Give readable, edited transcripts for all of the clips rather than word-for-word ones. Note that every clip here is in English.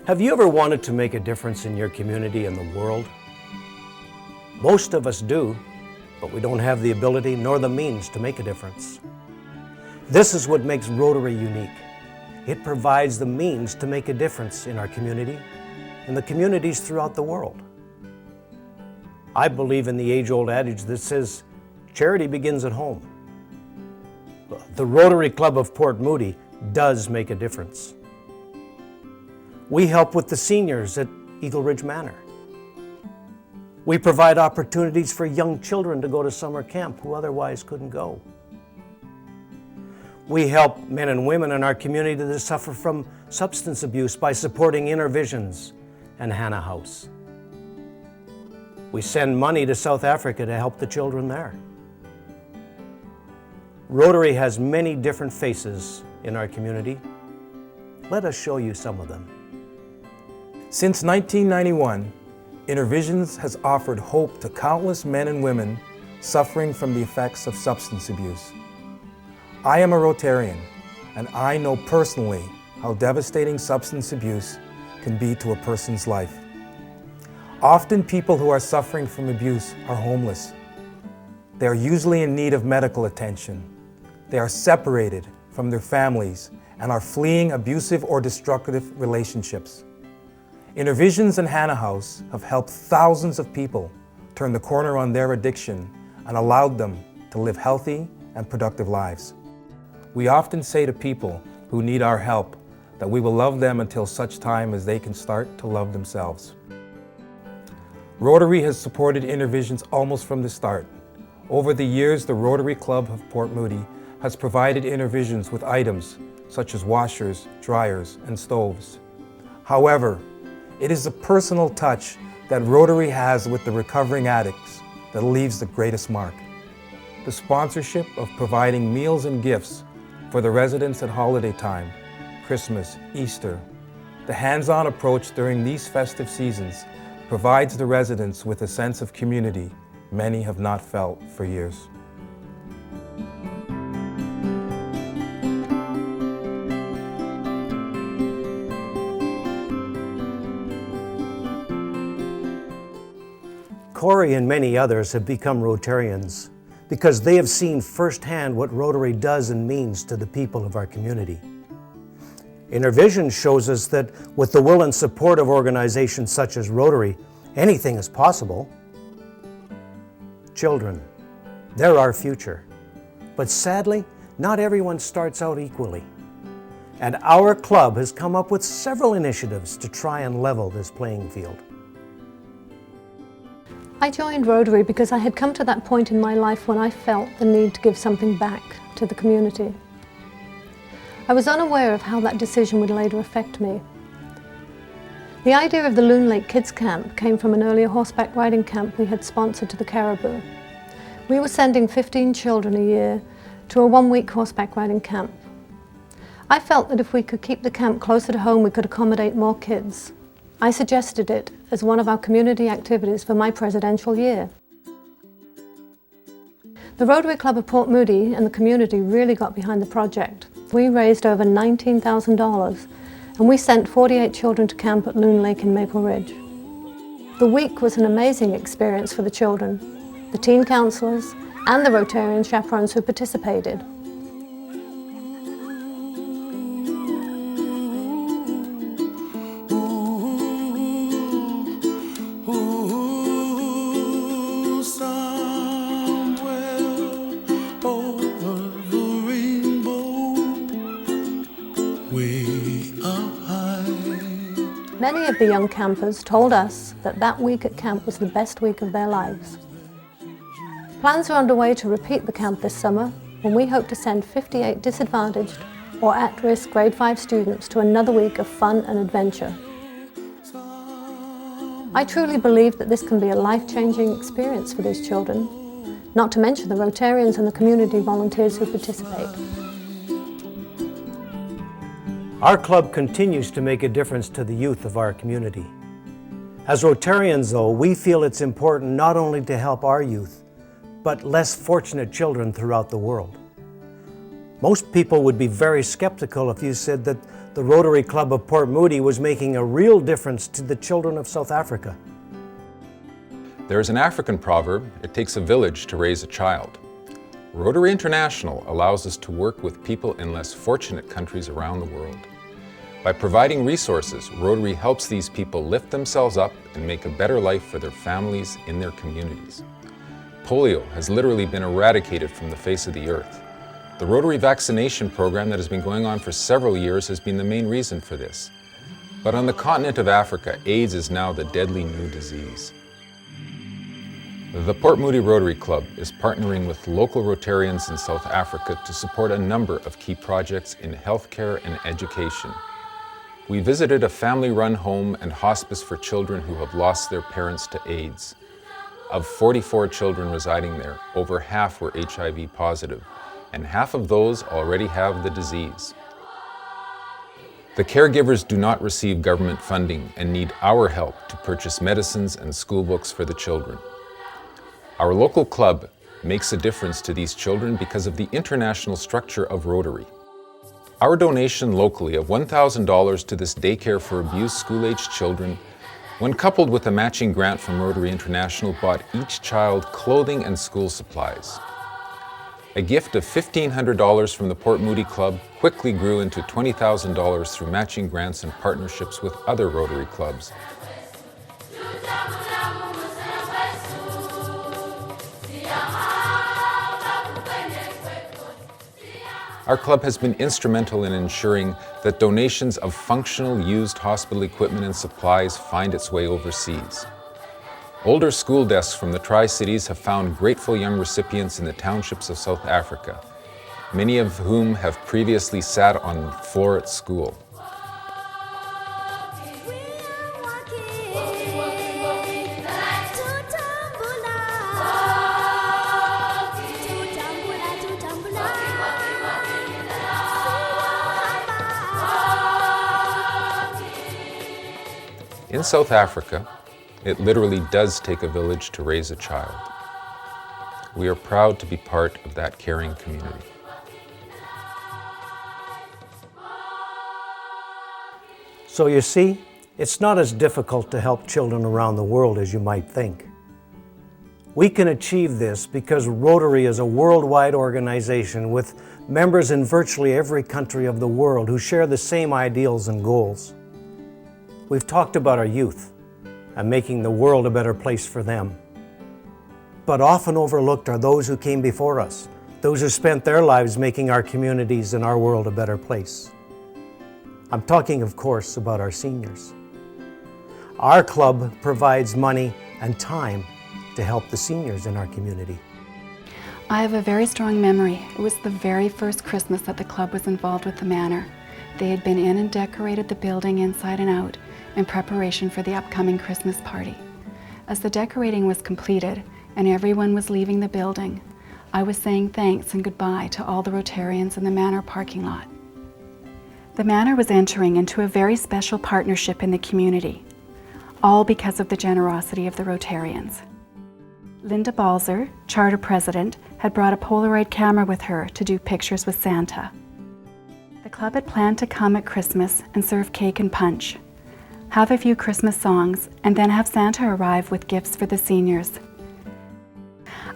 Have you ever wanted to make a difference in your community and the world? Most of us do, but we don't have the ability nor the means to make a difference. This is what makes Rotary unique. It provides the means to make a difference in our community and the communities throughout the world. I believe in the age-old adage that says, charity begins at home. The Rotary Club of Port Moody does make a difference. We help with the seniors at Eagle Ridge Manor. We provide opportunities for young children to go to summer camp who otherwise couldn't go. We help men and women in our community that suffer from substance abuse by supporting Inner Visions and Hannah House. We send money to South Africa to help the children there. Rotary has many different faces in our community. Let us show you some of them. Since 1991, Intervisions has offered hope to countless men and women suffering from the effects of substance abuse. I am a Rotarian, and I know personally how devastating substance abuse can be to a person's life. Often people who are suffering from abuse are homeless. They are usually in need of medical attention. They are separated from their families and are fleeing abusive or destructive relationships. Intervisions and Hannah House have helped thousands of people turn the corner on their addiction and allowed them to live healthy and productive lives. We often say to people who need our help that we will love them until such time as they can start to love themselves. Rotary has supported Intervisions almost from the start. Over the years, the Rotary Club of Port Moody has provided Intervisions with items such as washers, dryers, and stoves. However, it is the personal touch that Rotary has with the recovering addicts that leaves the greatest mark. The sponsorship of providing meals and gifts for the residents at holiday time, Christmas, Easter. The hands-on approach during these festive seasons provides the residents with a sense of community many have not felt for years. Corey and many others have become Rotarians because they have seen firsthand what Rotary does and means to the people of our community. Intervision shows us that with the will and support of organizations such as Rotary, anything is possible. Children, they're our future. But sadly, not everyone starts out equally. And our club has come up with several initiatives to try and level this playing field. I joined Rotary because I had come to that point in my life when I felt the need to give something back to the community. I was unaware of how that decision would later affect me. The idea of the Loon Lake Kids Camp came from an earlier horseback riding camp we had sponsored to the Caribou. We were sending 15 children a year to a one-week horseback riding camp. I felt that if we could keep the camp closer to home, we could accommodate more kids. I suggested it as one of our community activities for my presidential year. The Rotary Club of Port Moody and the community really got behind the project. We raised over $19,000 and we sent 48 children to camp at Loon Lake in Maple Ridge. The week was an amazing experience for the children, the teen counselors and the Rotarian chaperones who participated. Many of the young campers told us that that week at camp was the best week of their lives. Plans are underway to repeat the camp this summer, when we hope to send 58 disadvantaged or at-risk grade 5 students to another week of fun and adventure. I truly believe that this can be a life-changing experience for these children, not to mention the Rotarians and the community volunteers who participate. Our club continues to make a difference to the youth of our community. As Rotarians, though, we feel it's important not only to help our youth, but less fortunate children throughout the world. Most people would be very skeptical if you said that the Rotary Club of Port Moody was making a real difference to the children of South Africa. There is an African proverb, it takes a village to raise a child. Rotary International allows us to work with people in less fortunate countries around the world. By providing resources, Rotary helps these people lift themselves up and make a better life for their families in their communities. Polio has literally been eradicated from the face of the earth. The Rotary vaccination program that has been going on for several years has been the main reason for this. But on the continent of Africa, AIDS is now the deadly new disease. The Port Moody Rotary Club is partnering with local Rotarians in South Africa to support a number of key projects in healthcare and education. We visited a family-run home and hospice for children who have lost their parents to AIDS. Of 44 children residing there, over half were HIV positive, and half of those already have the disease. The caregivers do not receive government funding and need our help to purchase medicines and school books for the children. Our local club makes a difference to these children because of the international structure of Rotary. Our donation locally of $1,000 to this daycare for abused school-aged children, when coupled with a matching grant from Rotary International, bought each child clothing and school supplies. A gift of $1,500 from the Port Moody Club quickly grew into $20,000 through matching grants and partnerships with other Rotary clubs. Our club has been instrumental in ensuring that donations of functional used hospital equipment and supplies find its way overseas. Older school desks from the Tri-Cities have found grateful young recipients in the townships of South Africa, many of whom have previously sat on the floor at school. In South Africa, it literally does take a village to raise a child. We are proud to be part of that caring community. So you see, it's not as difficult to help children around the world as you might think. We can achieve this because Rotary is a worldwide organization with members in virtually every country of the world who share the same ideals and goals. We've talked about our youth and making the world a better place for them. But often overlooked are those who came before us, those who spent their lives making our communities and our world a better place. I'm talking, of course, about our seniors. Our club provides money and time to help the seniors in our community. I have a very strong memory. It was the very first Christmas that the club was involved with the manor. They had been in and decorated the building inside and out in preparation for the upcoming Christmas party. As the decorating was completed and everyone was leaving the building, I was saying thanks and goodbye to all the Rotarians in the manor parking lot. The manor was entering into a very special partnership in the community, all because of the generosity of the Rotarians. Linda Balzer, charter president, had brought a Polaroid camera with her to do pictures with Santa. The club had planned to come at Christmas and serve cake and punch, have a few Christmas songs, and then have Santa arrive with gifts for the seniors.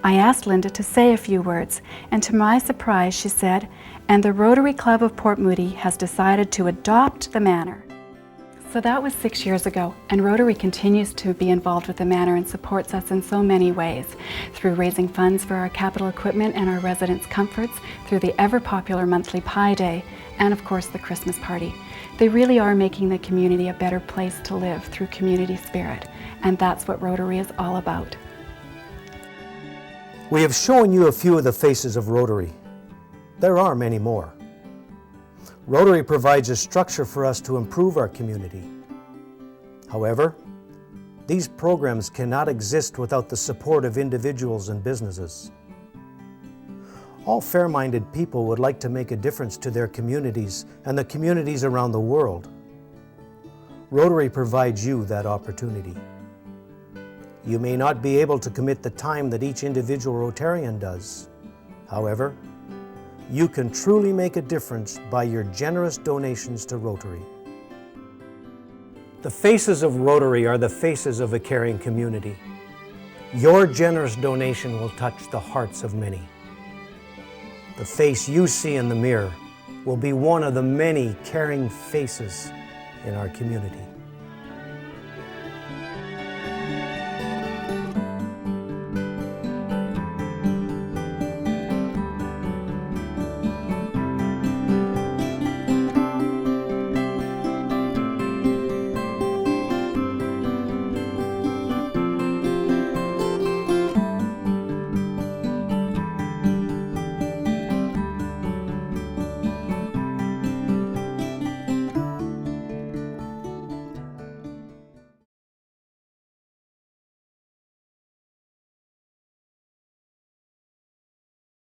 I asked Linda to say a few words, and to my surprise she said, "And the Rotary Club of Port Moody has decided to adopt the manor." So that was 6 years ago, and Rotary continues to be involved with the manor and supports us in so many ways, through raising funds for our capital equipment and our residents' comforts, through the ever-popular monthly Pie Day, and of course the Christmas party. They really are making the community a better place to live through community spirit, and that's what Rotary is all about. We have shown you a few of the faces of Rotary. There are many more. Rotary provides a structure for us to improve our community. However, these programs cannot exist without the support of individuals and businesses. All fair-minded people would like to make a difference to their communities and the communities around the world. Rotary provides you that opportunity. You may not be able to commit the time that each individual Rotarian does. However, you can truly make a difference by your generous donations to Rotary. The faces of Rotary are the faces of a caring community. Your generous donation will touch the hearts of many. The face you see in the mirror will be one of the many caring faces in our community.